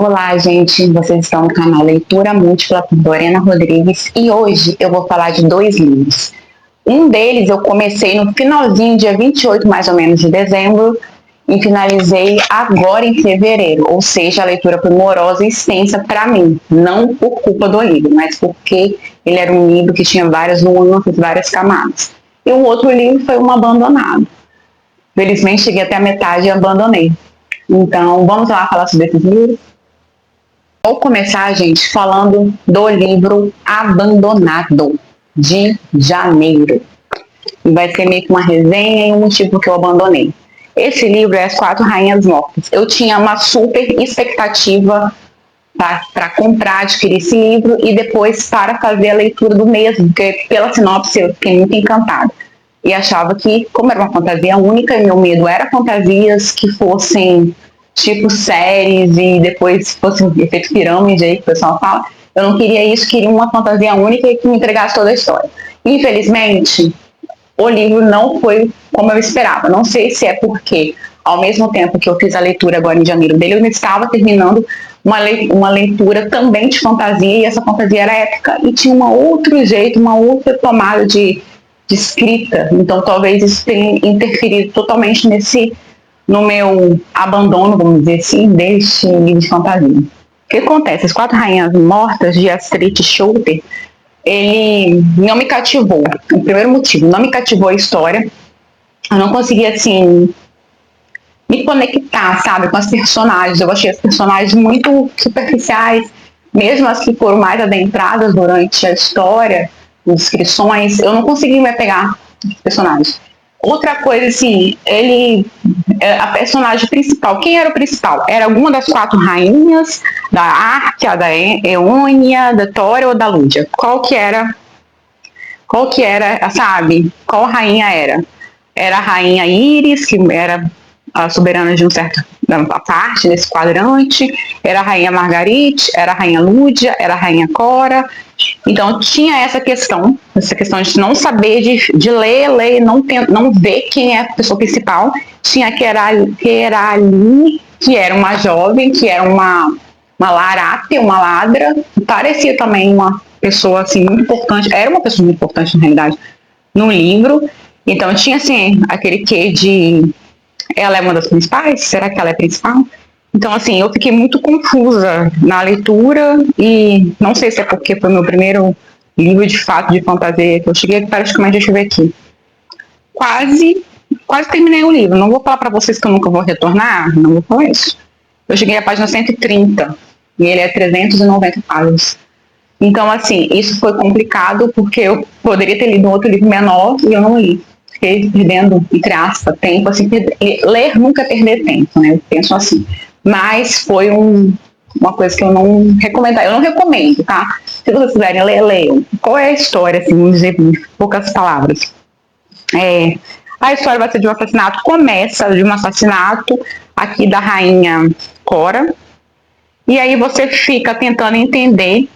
Olá, gente. Vocês estão no canal Leitura Múltipla com Lorena Rodrigues e hoje eu vou falar de dois livros. Um deles eu comecei no finalzinho, dia 28 mais ou menos de dezembro, e finalizei agora em fevereiro, ou seja, a leitura foi morosa e extensa para mim, não por culpa do livro, mas porque ele era um livro que tinha várias nuances, várias camadas. E o outro livro foi Um Abandonado. Felizmente cheguei até a metade e abandonei. Então, vamos lá falar sobre esses livros? Vou começar, gente, falando do livro Abandonado, de janeiro. E vai ser meio que uma resenha e um motivo que eu abandonei. Esse livro é As Quatro Rainhas Mortas. Eu tinha uma super expectativa para comprar, adquirir esse livro e depois para fazer a leitura do mesmo, porque pela sinopse eu fiquei muito encantada. E achava que, como era uma fantasia única, e meu medo era fantasias que fossem tipo séries e depois fosse um efeito pirâmide aí que o pessoal fala. Eu não queria isso, queria uma fantasia única e que me entregasse toda a história. Infelizmente, o livro não foi como eu esperava. Não sei se é porque, ao mesmo tempo que eu fiz a leitura agora em janeiro dele, eu estava terminando uma leitura também de fantasia, e essa fantasia era épica e tinha um outro jeito, uma outra tomada de escrita. Então talvez isso tenha interferido totalmente no meu abandono, vamos dizer assim, deste livro de fantasia. O que acontece? As Quatro Rainhas Mortas, de Astrid Schulter, ele não me cativou. O primeiro motivo, não me cativou a história. Eu não conseguia, assim, me conectar, sabe, com as personagens. Eu achei as personagens muito superficiais, mesmo as que foram mais adentradas durante a história, as descrições, eu não consegui me apegar aos personagens. Outra coisa, assim, a personagem principal, quem era o principal? Era alguma das quatro rainhas, da Árquia, da Eônia, da Tória ou da Lúdia? Qual que era, sabe? Qual rainha era? Era a rainha Íris, que era a soberana de uma parte desse quadrante, era a rainha Margarite, era a rainha Lúdia, era a rainha Cora. Então tinha essa questão de não saber, de ler e não ver quem é a pessoa principal. Tinha a Queraline, que era uma jovem, que era uma larápia, uma ladra, parecia também uma pessoa assim muito importante, era uma pessoa muito importante na realidade no livro. Então tinha assim aquele quê de ela é uma das principais? Será que ela é principal? Então, assim, eu fiquei muito confusa na leitura e não sei se é porque foi meu primeiro livro de fato de fantasia que eu cheguei praticamente, deixa eu ver aqui. Quase terminei o livro. Não vou falar para vocês que eu nunca vou retornar, não vou falar isso. Eu cheguei à página 130 e ele é 390 páginas. Então, assim, isso foi complicado porque eu poderia ter lido um outro livro menor e eu não li. Fiquei perdendo, entre aspas, tempo, assim, ler nunca é perder tempo, né? Eu penso assim. Mas foi uma coisa que eu não recomendaria. Eu não recomendo, tá? Se vocês quiserem ler, leiam. Qual é a história, assim, vamos dizer em poucas palavras? A história vai ser de um assassinato, começa de um assassinato aqui da rainha Cora. E aí você fica tentando entender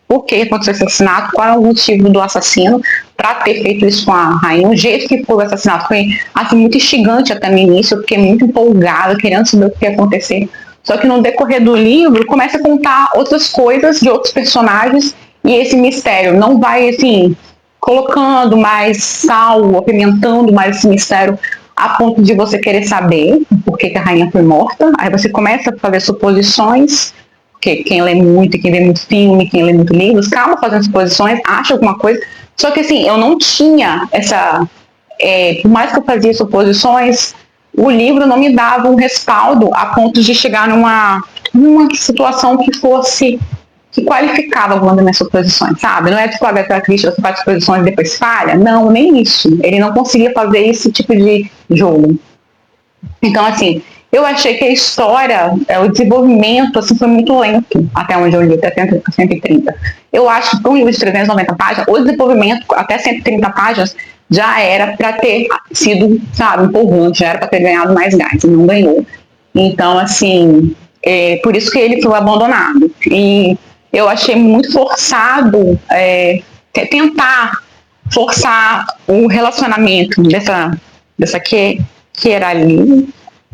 por que aconteceu esse assassinato, qual é o motivo do assassino para ter feito isso com a rainha. O jeito que foi o assassinato foi assim, muito instigante até no início, eu fiquei muito empolgada, querendo saber o que ia acontecer. Só que no decorrer do livro, começa a contar outras coisas de outros personagens e esse mistério não vai, assim, colocando mais sal, apimentando mais esse mistério a ponto de você querer saber por que a rainha foi morta. Aí você começa a fazer suposições, porque quem lê muito, quem vê muito filme, quem lê muito livros, acaba fazendo suposições, acha alguma coisa. Só que assim, eu não tinha essa... por mais que eu fazia suposições, o livro não me dava um respaldo a ponto de chegar numa situação que qualificava alguma das minhas suposições, sabe? Não é tipo a Agatha Christie, você faz suposições e depois falha. Não, nem isso. Ele não conseguia fazer esse tipo de jogo. Então, assim, eu achei que a história, o desenvolvimento, assim, foi muito lento, até onde eu li, até 130. Eu acho que para um livro de 390 páginas, o desenvolvimento, até 130 páginas, já era para ter sido, sabe, empolgante, já era para ter ganhado mais gás, e não ganhou. Então, assim, por isso que ele foi abandonado. E eu achei muito forçado tentar forçar o relacionamento dessa que era ali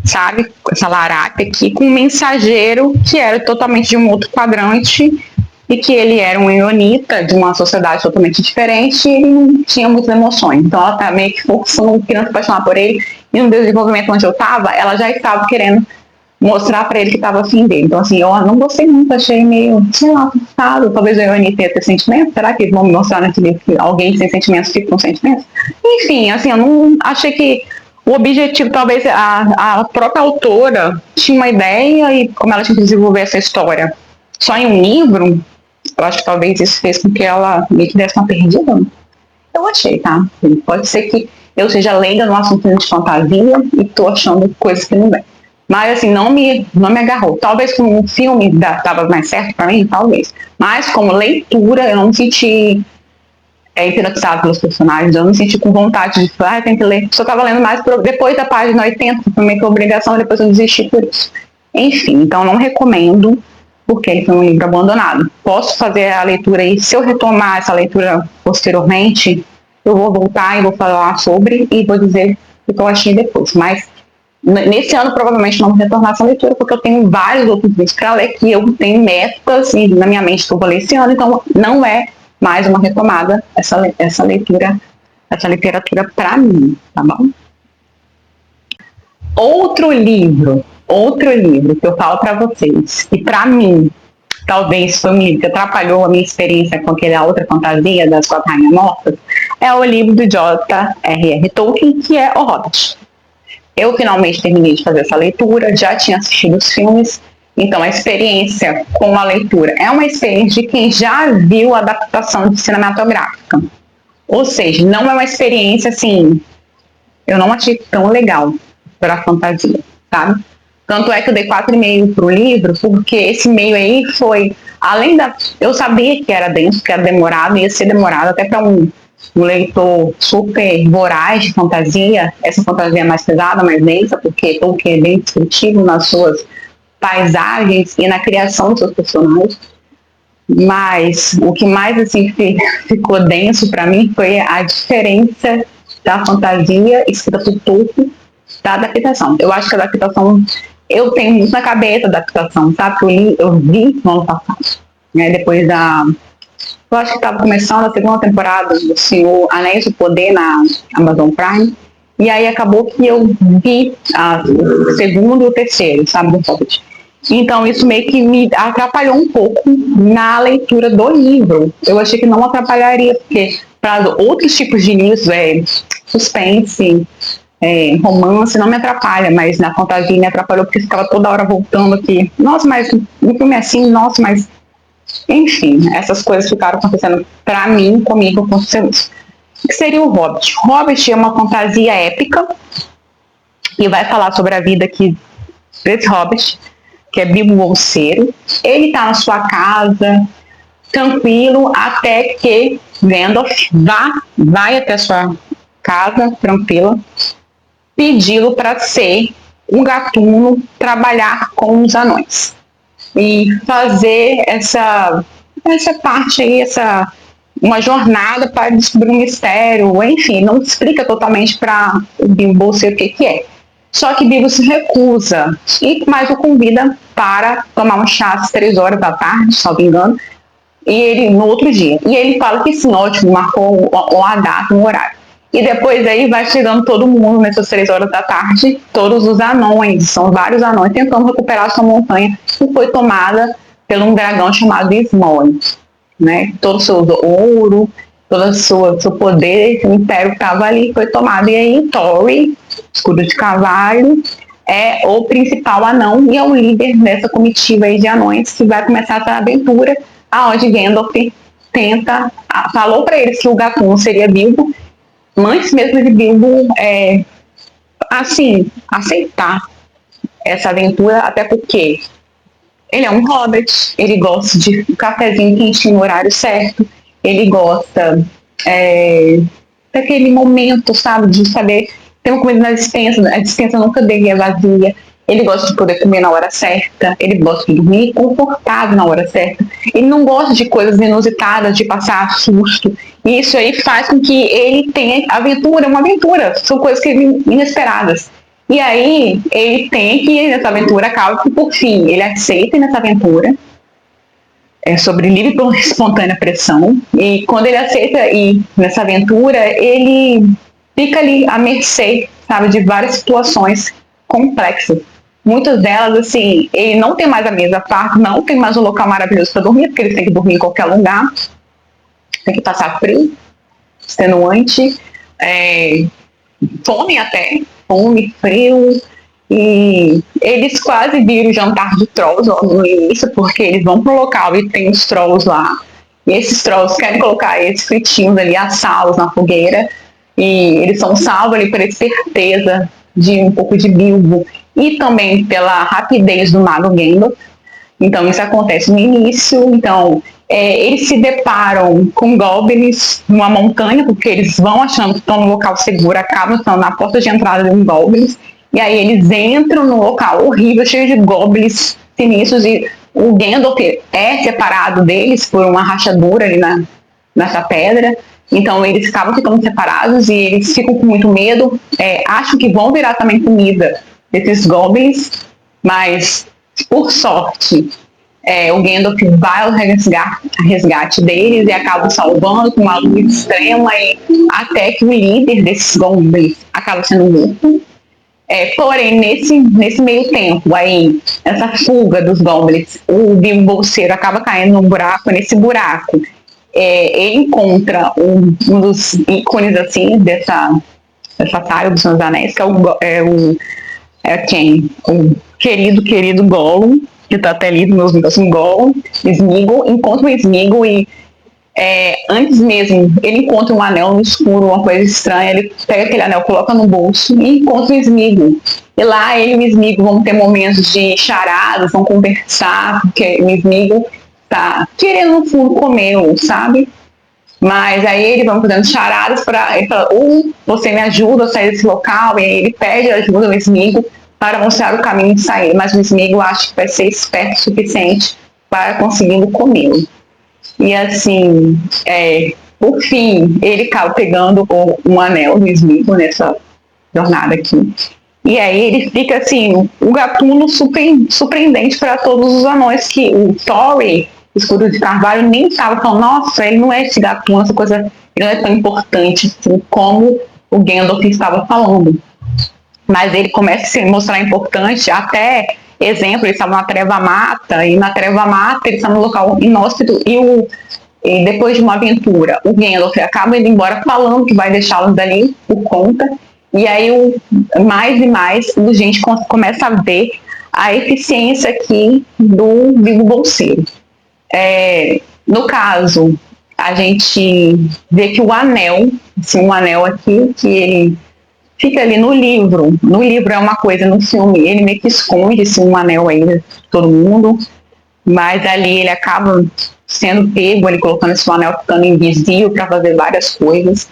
sabe? Essa larápia aqui, com um mensageiro que era totalmente de um outro quadrante e que ele era um ionita de uma sociedade totalmente diferente e ele não tinha muitas emoções. Então ela tá meio que forçando criança a apaixonar por ele e no desenvolvimento onde eu tava, ela já estava querendo mostrar para ele que estava afim dele. Então, assim, eu não gostei muito, achei meio, sei lá, forçado. Talvez o Ionita ia ter sentimentos. Será que vão me mostrar nesse livro que alguém sem sentimentos fica com sentimentos? Enfim, assim, eu não achei que o objetivo, talvez a própria autora tinha uma ideia e como ela tinha que desenvolver essa história só em um livro, eu acho que talvez isso fez com que ela meio que desse uma perdida. Eu achei, tá? Pode ser que eu seja leiga no assunto de fantasia e tô achando coisas que não vêm. Mas, assim, não me agarrou. Talvez como um filme dava mais certo para mim, talvez. Mas, como leitura, eu não me senti hipnotizado pelos personagens. Eu não me senti com vontade de falar, tem que ler. Só estava lendo mais depois da página 80, foi meio que obrigação, depois eu desisti por isso. Enfim, então não recomendo, porque ele foi um livro abandonado. Posso fazer a leitura aí, se eu retomar essa leitura posteriormente, eu vou voltar e vou falar sobre e vou dizer o que eu achei depois. Mas nesse ano, provavelmente, não vou retornar essa leitura, porque eu tenho vários outros livros para ler que eu tenho metas e na minha mente que eu vou ler esse ano, então não é mais uma retomada essa leitura, essa literatura para mim, tá bom? Outro livro que eu falo para vocês, e para mim, talvez foi um livro que atrapalhou a minha experiência com aquela outra fantasia das Quatro Rainhas Mortas, é o livro do J.R.R. Tolkien, que é O Hobbit. Eu finalmente terminei de fazer essa leitura, já tinha assistido os filmes, então a experiência com a leitura é uma experiência de quem já viu a adaptação cinematográfica. Ou seja, não é uma experiência assim, eu não achei tão legal para a fantasia, sabe? Tanto é que eu dei 4,5 para o livro, porque esse meio aí foi, além da... Eu sabia que era denso, que era demorado, ia ser demorado até para um leitor super voraz de fantasia, essa fantasia é mais pesada, mais densa, porque Tolkien é bem descritivo nas suas paisagens e na criação dos seus personagens. Mas o que mais assim ficou denso para mim foi a diferença da fantasia escrita por Tolkien da adaptação. Eu acho que a adaptação, eu tenho muito na cabeça da adaptação, sabe? Eu vi no ano passado, né? Depois da... Eu acho que estava começando a segunda temporada do Senhor Anéis do Poder na Amazon Prime. E aí acabou que eu vi o segundo e o terceiro, sabe, do Hobbit. Então isso meio que me atrapalhou um pouco na leitura do livro. Eu achei que não atrapalharia, porque para outros tipos de livros, suspense, romance, não me atrapalha, mas na fantasia me atrapalhou porque ficava toda hora voltando aqui. Nossa, mas um filme assim, nossa, mas... Enfim, essas coisas ficaram acontecendo para mim, comigo, aconteceu isso. O que seria o Hobbit? Hobbit é uma fantasia épica e vai falar sobre a vida aqui desse Hobbit, que é Bilbo Bolseiro. Ele está na sua casa, tranquilo, até que Gandalf vai até a sua casa, tranquila, pedi-lo para ser um gatuno, trabalhar com os anões e fazer essa parte aí, uma jornada para descobrir um mistério, enfim, não explica totalmente para o Bilbo Bolseiro o que é. Só que Bilbo se recusa, mas o convida para tomar um chá às 3 horas da tarde, se não me engano, e ele, no outro dia. E ele fala que sim, ótimo, marcou a data, um horário. E depois aí vai chegando todo mundo nessas 3 horas da tarde, todos os anões, são vários anões, tentando recuperar sua montanha, que foi tomada por um dragão chamado Smaug, né? Todo o seu ouro, todo o seu poder, o império que estava ali foi tomado. E aí Thorin, escudo de cavalo, é o principal anão e é o líder dessa comitiva aí de anões que vai começar essa aventura, aonde Gandalf falou para eles que o gatuno seria Bilbo, antes mesmo de Bilbo aceitar essa aventura, até porque ele é um hobbit, ele gosta de um cafezinho quentinho no horário certo, ele gosta daquele momento, sabe, de saber ter uma comida na dispensa, a dispensa nunca dele é vazia, ele gosta de poder comer na hora certa, ele gosta de dormir confortável na hora certa, ele não gosta de coisas inusitadas, de passar susto, e isso aí faz com que ele tenha uma aventura, são coisas inesperadas. E aí ele tem que ir nessa aventura, acaba que por fim ele aceita nessa aventura, sobre livre e espontânea pressão. E quando ele aceita ir nessa aventura, ele fica ali à mercê, sabe, de várias situações complexas. Muitas delas, assim, ele não tem mais a mesa farta, não tem mais um local maravilhoso para dormir, porque ele tem que dormir em qualquer lugar, tem que passar frio, extenuante, fome até, fome, frio, e eles quase viram o jantar de trolls no início, porque eles vão pro local e tem os trolls lá, e esses trolls querem colocar eles fritinhos ali, assados na fogueira, e eles são salvos ali por esperteza de um pouco de Bilbo, e também pela rapidez do mago Gandalf. Então isso acontece no início, então eles se deparam com goblins numa montanha, porque eles vão achando que estão no local seguro, acabam estando na porta de entrada de um goblins, e aí eles entram no local horrível, cheio de goblins sinistros, e o Gandalf é separado deles por uma rachadura ali nessa pedra, então eles acabam ficando separados e eles ficam com muito medo, acham que vão virar também comida desses goblins, mas por sorte o Gandalf vai ao resgate deles e acaba salvando com uma luz extrema, e até que o líder desses goblins acaba sendo morto. Porém, nesse meio tempo, aí, essa fuga dos goblins, o Bilbo Bolseiro acaba caindo num buraco. Nesse buraco, ele encontra um dos ícones assim, dessa saga dos Senhor dos Anéis, que o querido Gollum, que está até ali nos meus livros, Gollum, Sméagol, encontra o Sméagol e antes mesmo, ele encontra um anel no escuro, uma coisa estranha, ele pega aquele anel, coloca no bolso e encontra o Sméagol. E lá ele e o Sméagol vão ter momentos de charadas, vão conversar, porque o Sméagol tá querendo no fundo comer, sabe? Mas aí eles vão fazendo charadas para ele fala, você me ajuda a sair desse local, e aí ele pede ajuda ao Sméagol para mostrar o caminho de sair, mas o Sméagol acha que vai ser esperto o suficiente para conseguindo comê-lo. E assim, por fim, ele acaba pegando um anel do Sméagol nessa jornada aqui. E aí ele fica assim, um gatuno surpreendente para todos os anões, que o Thorin, Escudo de Carvalho, nem estava falando, nossa, ele não é esse gatuno, essa coisa, ele não é tão importante assim, como o Gandalf estava falando. Mas ele começa a se mostrar importante, até exemplo, eles estavam na Treva Mata, e na Treva Mata eles estavam no local inóspito, e depois de uma aventura, o Gandalf acaba indo embora falando que vai deixá-los dali por conta, e aí mais e mais a gente começa a ver a eficiência aqui do Bilbo Bolseiro. No caso, a gente vê que o anel, assim, um anel aqui, que ele fica ali no livro é uma coisa, no filme ele meio que esconde assim, um anel aí de todo mundo, mas ali ele acaba sendo pego, ele colocando esse anel, ficando invisível para fazer várias coisas,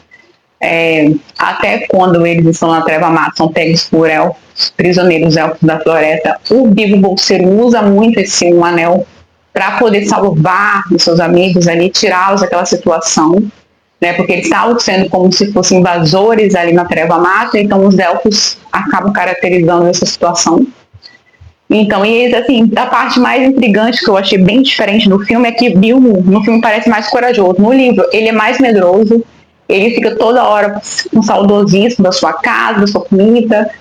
até quando eles estão na Treva Mata, são pegos por elfos, prisioneiros elfos da floresta, o Bilbo Bolseiro usa muito esse um anel para poder salvar os seus amigos ali, tirá-los daquela situação, né, porque eles estavam sendo como se fossem invasores ali na Treva Mata, então os elfos acabam caracterizando essa situação. Então, e assim, a parte mais intrigante que eu achei bem diferente do filme é que Bilbo no filme parece mais corajoso. No livro, ele é mais medroso, ele fica toda hora com saudosismo da sua casa, da sua comida.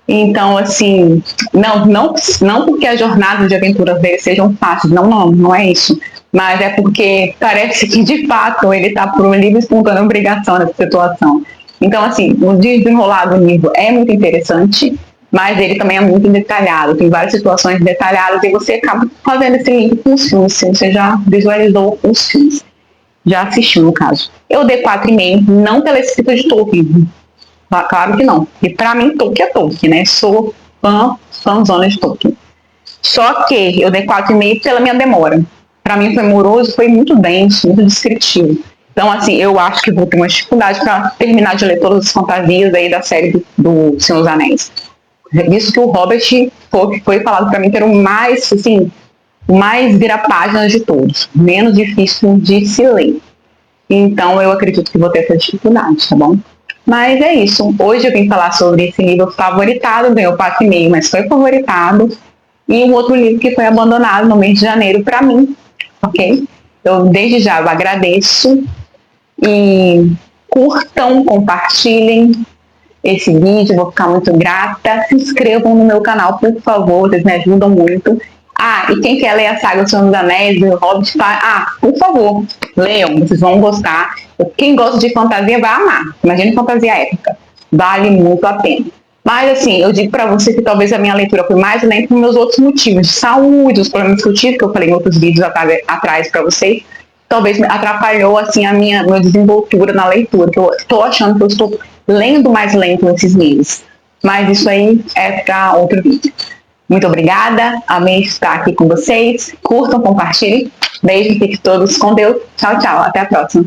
Então, assim, não porque as jornadas de aventuras dele sejam fáceis, não é isso. Mas é porque parece que, de fato, ele está por uma livre e espontânea obrigação nessa situação. Então, assim, o desenrolar do livro é muito interessante, mas ele também é muito detalhado, tem várias situações detalhadas, e você acaba fazendo esse link com os filmes, se você já visualizou os filmes. Já assistiu, no caso. Eu dei 4,5, não pela escrita de Tolkien. Claro que não. Porque pra mim, Tolkien é Tolkien, né? Sou fãzona de Tolkien. Só que eu dei 4,5 pela minha demora. Pra mim foi moroso, foi muito denso, muito descritivo. Então, assim, eu acho que vou ter uma dificuldade para terminar de ler todas as fantasias aí da série do Senhor dos Anéis. Visto que o Hobbit foi falado pra mim que era o mais, assim, o mais vira-páginas de todos. Menos difícil de se ler. Então, eu acredito que vou ter essa dificuldade, tá bom? Mas é isso. Hoje eu vim falar sobre esse livro favoritado, ganhou 4,5, mas foi favoritado. E um outro livro que foi abandonado no mês de janeiro para mim, ok? Então, desde já eu agradeço e curtam, compartilhem esse vídeo, vou ficar muito grata. Se inscrevam no meu canal, por favor, vocês me ajudam muito. Ah, e quem quer ler a saga O Senhor dos Anéis, o Hobbit, por favor, leiam, vocês vão gostar. Quem gosta de fantasia vai amar. Imagina fantasia épica. Vale muito a pena. Mas, assim, eu digo para você que talvez a minha leitura foi mais lenta por meus outros motivos de saúde, os problemas que eu tive, que eu falei em outros vídeos atrás para vocês. Talvez atrapalhou, assim, a minha desenvoltura na leitura, que eu estou achando que eu estou lendo mais lento nesses meses. Mas isso aí é para outro vídeo. Muito obrigada, amei estar aqui com vocês. Curtam, compartilhem. Beijo, fiquem todos com Deus. Tchau, tchau. Até a próxima.